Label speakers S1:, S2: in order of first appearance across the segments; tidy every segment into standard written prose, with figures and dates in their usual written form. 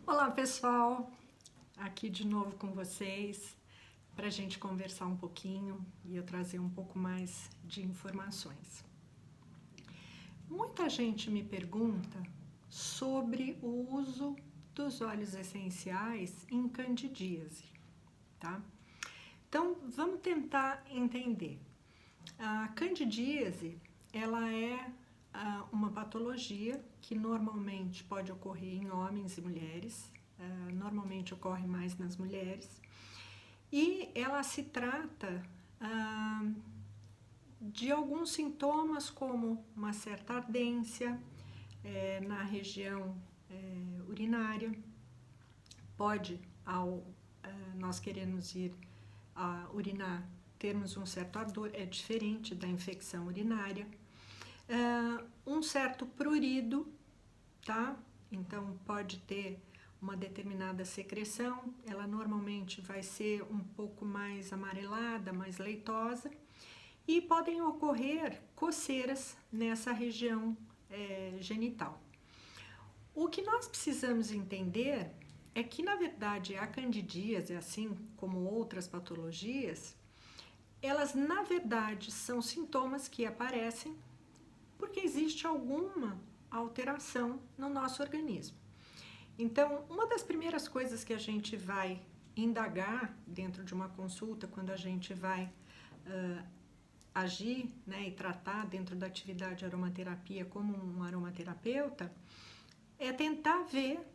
S1: Olá pessoal, aqui de novo com vocês para a gente conversar um pouquinho e eu trazer um pouco mais de informações. Muita gente me pergunta sobre o uso dos óleos essenciais em candidíase, tá? Então vamos tentar entender. A candidíase, ela é uma patologia que normalmente pode ocorrer em homens e mulheres, normalmente ocorre mais nas mulheres, e ela se trata de alguns sintomas como uma certa ardência na região urinária, pode, ao nós queremos ir urinar, termos um certo ardor, é diferente da infecção urinária. Um certo prurido, tá? Então pode ter uma determinada secreção, ela normalmente vai ser um pouco mais amarelada, mais leitosa, e podem ocorrer coceiras nessa região genital. O que nós precisamos entender é que, na verdade, a candidíase, assim como outras patologias, elas, na verdade, são sintomas que aparecem porque existe alguma alteração no nosso organismo. Então, uma das primeiras coisas que a gente vai indagar dentro de uma consulta, quando a gente vai agir, né, e tratar dentro da atividade aromaterapia como um aromaterapeuta, é tentar ver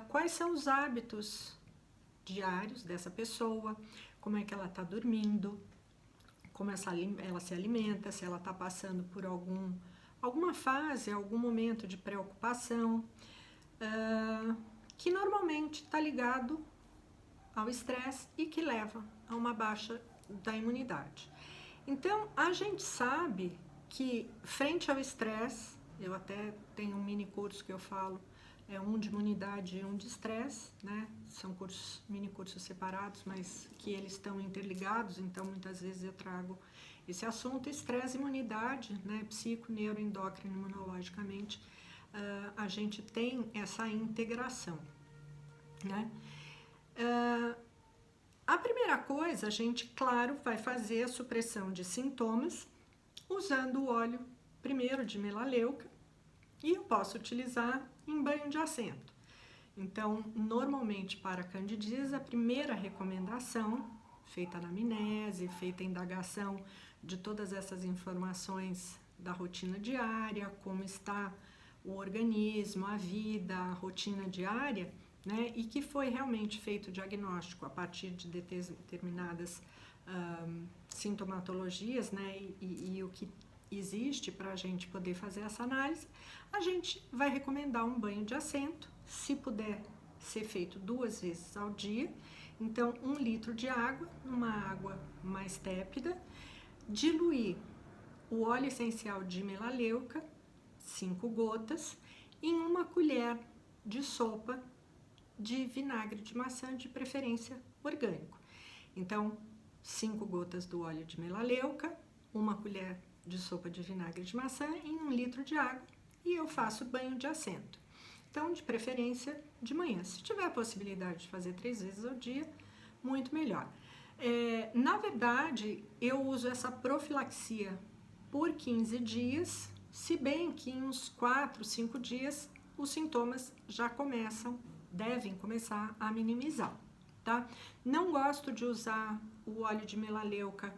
S1: quais são os hábitos diários dessa pessoa, como é que ela está dormindo, como ela se alimenta, se ela está passando por alguma fase, algum momento de preocupação, que normalmente está ligado ao estresse e que leva a uma baixa da imunidade. Então, a gente sabe que, frente ao estresse, eu até tenho um mini curso que eu falo, um de imunidade e um de estresse, né? São mini cursos separados, mas que eles estão interligados, então muitas vezes eu trago esse assunto, estresse e imunidade, né? Psico, neuro, endócrino, imunologicamente, a gente tem essa integração, né? A primeira coisa, a gente, claro, vai fazer a supressão de sintomas usando o óleo, primeiro, de melaleuca, e eu posso utilizar em banho de assento. Então, normalmente para candidíase, a primeira recomendação, feita a anamnese, feita a indagação de todas essas informações da rotina diária, como está o organismo, a vida, a rotina diária, né, e que foi realmente feito o diagnóstico a partir de determinadas sintomatologias, né, e o que existe para a gente poder fazer essa análise, a gente vai recomendar um banho de assento, se puder ser feito 2 vezes ao dia. Então, 1 litro de água, numa água mais tépida, diluir o óleo essencial de melaleuca, 5 gotas, em 1 colher de sopa de vinagre de maçã, de preferência orgânico. Então, 5 gotas do óleo de melaleuca, 1 colher de sopa de vinagre de maçã em 1 litro de água, e eu faço banho de assento. Então, de preferência de manhã. Se tiver a possibilidade de fazer 3 vezes ao dia, muito melhor. Na verdade, eu uso essa profilaxia por 15 dias, se bem que em uns 4, 5 dias os sintomas já devem começar a minimizar, tá? Não gosto de usar o óleo de melaleuca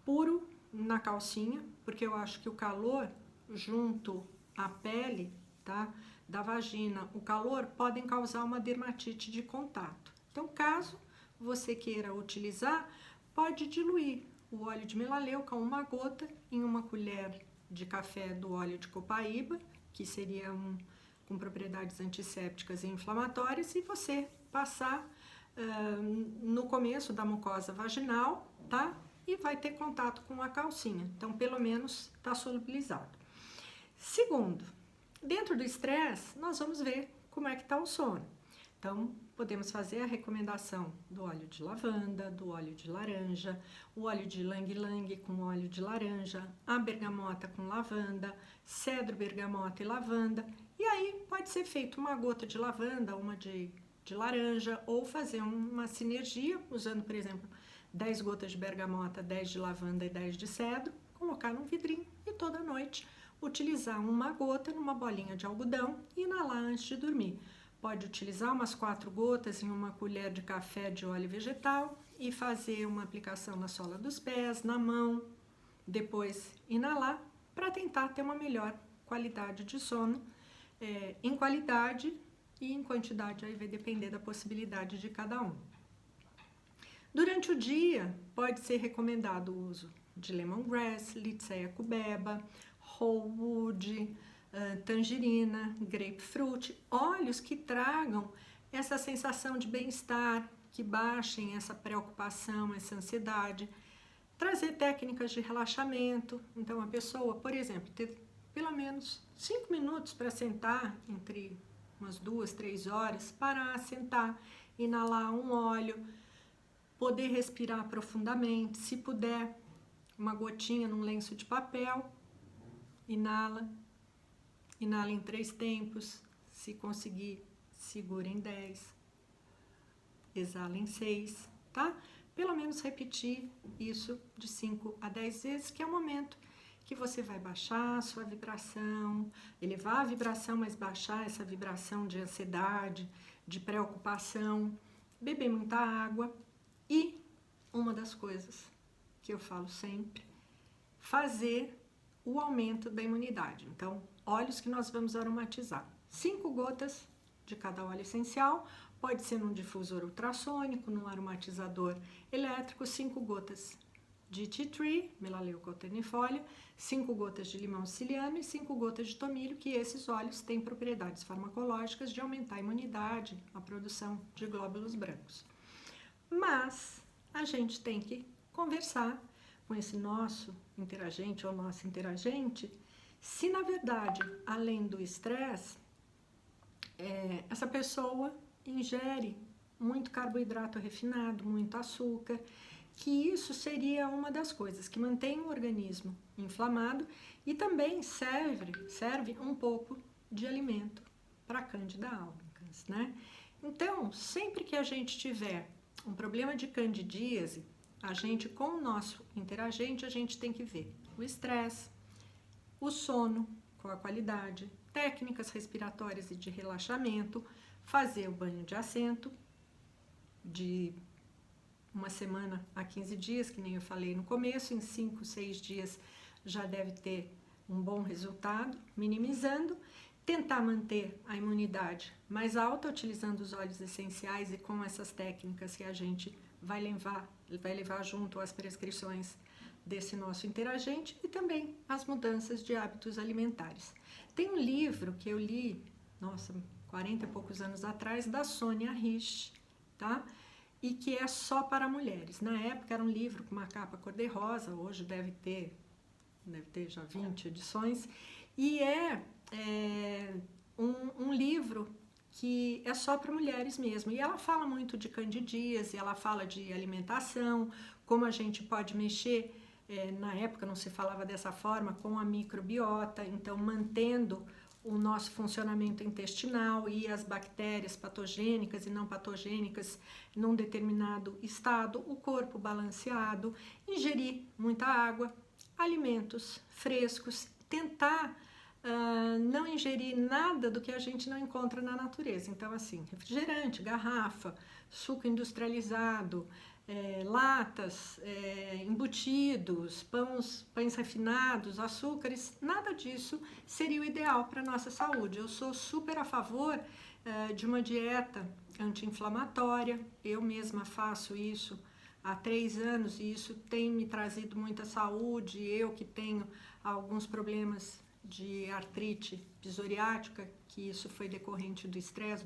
S1: puro na calcinha, porque eu acho que o calor junto à pele, tá, da vagina, o calor podem causar uma dermatite de contato. Então, caso você queira utilizar, pode diluir o óleo de melaleuca, 1 gota, em 1 colher de café do óleo de copaíba, que seria com propriedades antissépticas e inflamatórias, e você passar no começo da mucosa vaginal, tá? E vai ter contato com a calcinha. Então, pelo menos, está solubilizado. Segundo, dentro do estresse, nós vamos ver como é que está o sono. Então, podemos fazer a recomendação do óleo de lavanda, do óleo de laranja, o óleo de ylang-ylang com óleo de laranja, a bergamota com lavanda, cedro, bergamota e lavanda, E aí pode ser feito uma gota de lavanda, uma de laranja, ou fazer uma sinergia, usando, por exemplo, 10 gotas de bergamota, 10 de lavanda e 10 de cedro, colocar num vidrinho e toda noite utilizar uma gota numa bolinha de algodão e inalar antes de dormir. Pode utilizar umas 4 gotas em uma colher de café de óleo vegetal e fazer uma aplicação na sola dos pés, na mão, depois inalar para tentar ter uma melhor qualidade de sono, em qualidade e em quantidade, aí vai depender da possibilidade de cada um. Durante o dia, pode ser recomendado o uso de lemongrass, Lychee cubeba, rosewood, tangerina, grapefruit, óleos que tragam essa sensação de bem-estar, que baixem essa preocupação, essa ansiedade. Trazer técnicas de relaxamento. Então, a pessoa, por exemplo, ter pelo menos 5 minutos para sentar, entre umas 2, 3 horas, parar, sentar, inalar um óleo, poder respirar profundamente. Se puder, uma gotinha num lenço de papel, inala em 3 tempos, se conseguir, segura em 10, exala em 6, tá? Pelo menos repetir isso de 5 a 10 vezes, que é o momento que você vai baixar a sua vibração, elevar a vibração, mas baixar essa vibração de ansiedade, de preocupação, beber muita água e uma das coisas que eu falo sempre, fazer o aumento da imunidade. Então, óleos que nós vamos aromatizar. 5 gotas de cada óleo essencial, pode ser num difusor ultrassônico, num aromatizador elétrico, 5 gotas de tea tree, melaleuca alternifolia, 5 gotas de limão siciliano e 5 gotas de tomilho, que esses óleos têm propriedades farmacológicas de aumentar a imunidade, a produção de glóbulos brancos. Mas a gente tem que conversar com esse nosso interagente ou nossa interagente, se na verdade, além do estresse, essa pessoa ingere muito carboidrato refinado, muito açúcar, que isso seria uma das coisas que mantém o organismo inflamado e também serve um pouco de alimento para a Candida albicans, né? Então, sempre que a gente tiver um problema de candidíase, a gente, com o nosso interagente, a gente tem que ver o estresse, o sono, qual a qualidade, técnicas respiratórias e de relaxamento, fazer o banho de assento de uma semana a 15 dias, que nem eu falei no começo, em 5, 6 dias já deve ter um bom resultado, minimizando, tentar manter a imunidade mais alta, utilizando os óleos essenciais e com essas técnicas que a gente vai levar junto às prescrições desse nosso interagente e também as mudanças de hábitos alimentares. Tem um livro que eu li, 40 e poucos anos atrás, da Sônia Rich, tá? E que é só para mulheres. Na época era um livro com uma capa cor-de-rosa, hoje deve ter já 20 edições, e um livro que é só para mulheres mesmo. E ela fala muito de candidíase, ela fala de alimentação, como a gente pode mexer, na época não se falava dessa forma, com a microbiota, então mantendo o nosso funcionamento intestinal e as bactérias patogênicas e não patogênicas num determinado estado, o corpo balanceado, ingerir muita água, alimentos frescos, tentar não ingerir nada do que a gente não encontra na natureza. Então, assim, refrigerante, garrafa, suco industrializado, latas, embutidos, pães refinados, açúcares, nada disso seria o ideal para a nossa saúde. Eu sou super a favor de uma dieta anti-inflamatória, eu mesma faço isso há 3 anos e isso tem me trazido muita saúde. Eu que tenho alguns problemas de artrite psoriática, que isso foi decorrente do estresse,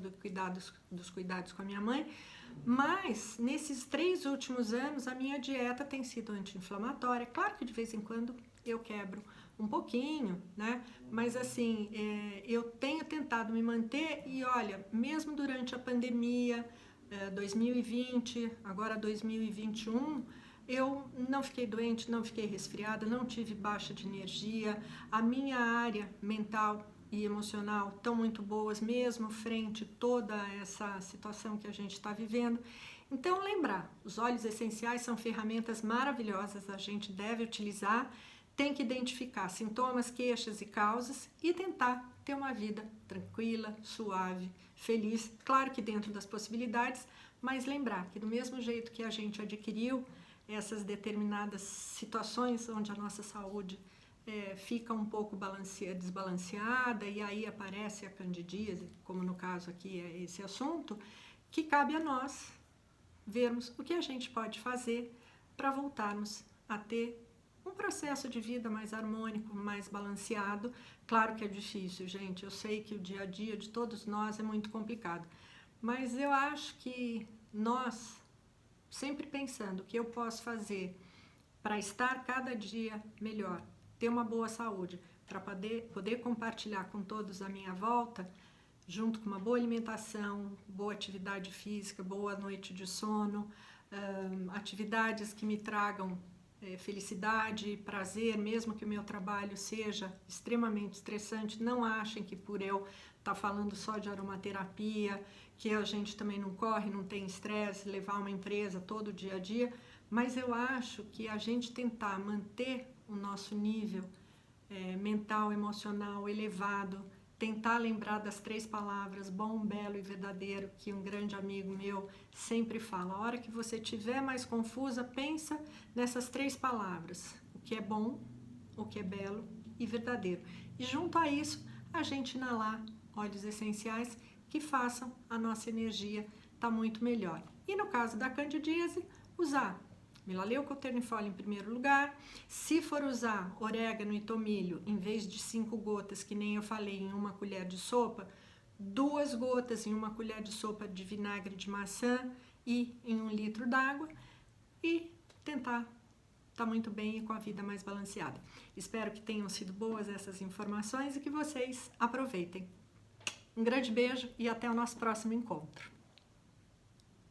S1: dos cuidados com a minha mãe, mas nesses 3 últimos anos a minha dieta tem sido anti-inflamatória. Claro que de vez em quando eu quebro um pouquinho, né? Mas assim, eu tenho tentado me manter e olha, mesmo durante a pandemia, 2020, agora 2021, eu não fiquei doente, não fiquei resfriada, não tive baixa de energia, a minha área mental e emocional estão muito boas, mesmo frente a toda essa situação que a gente está vivendo. Então, lembrar, os óleos essenciais são ferramentas maravilhosas, a gente deve utilizar, tem que identificar sintomas, queixas e causas e tentar ter uma vida tranquila, suave, feliz, claro que dentro das possibilidades, mas lembrar que do mesmo jeito que a gente adquiriu essas determinadas situações onde a nossa saúde fica um pouco desbalanceada e aí aparece a candidíase, como no caso aqui é esse assunto, que cabe a nós vermos o que a gente pode fazer para voltarmos a ter um processo de vida mais harmônico, mais balanceado. Claro que é difícil, gente, eu sei que o dia a dia de todos nós é muito complicado, mas eu acho que nós, sempre pensando o que eu posso fazer para estar cada dia melhor, ter uma boa saúde, para poder compartilhar com todos à minha volta, junto com uma boa alimentação, boa atividade física, boa noite de sono, atividades que me tragam felicidade, prazer, mesmo que o meu trabalho seja extremamente estressante. Não achem que por eu estar falando só de aromaterapia, que a gente também não corre, não tem estresse, levar uma empresa todo dia a dia, mas eu acho que a gente tentar manter o nosso nível mental, emocional elevado, tentar lembrar das 3 palavras, bom, belo e verdadeiro, que um grande amigo meu sempre fala. A hora que você estiver mais confusa, pensa nessas 3 palavras, o que é bom, o que é belo e verdadeiro. E junto a isso, a gente inalar óleos essenciais que façam a nossa energia estar muito melhor. E no caso da candidíase, usar melaleuca ou ternifolia em primeiro lugar. Se for usar orégano e tomilho, em vez de 5 gotas, que nem eu falei, em 1 colher de sopa, 2 gotas em 1 colher de sopa de vinagre de maçã e em 1 litro d'água, e tentar estar muito bem e com a vida mais balanceada. Espero que tenham sido boas essas informações e que vocês aproveitem. Um grande beijo e até o nosso próximo encontro.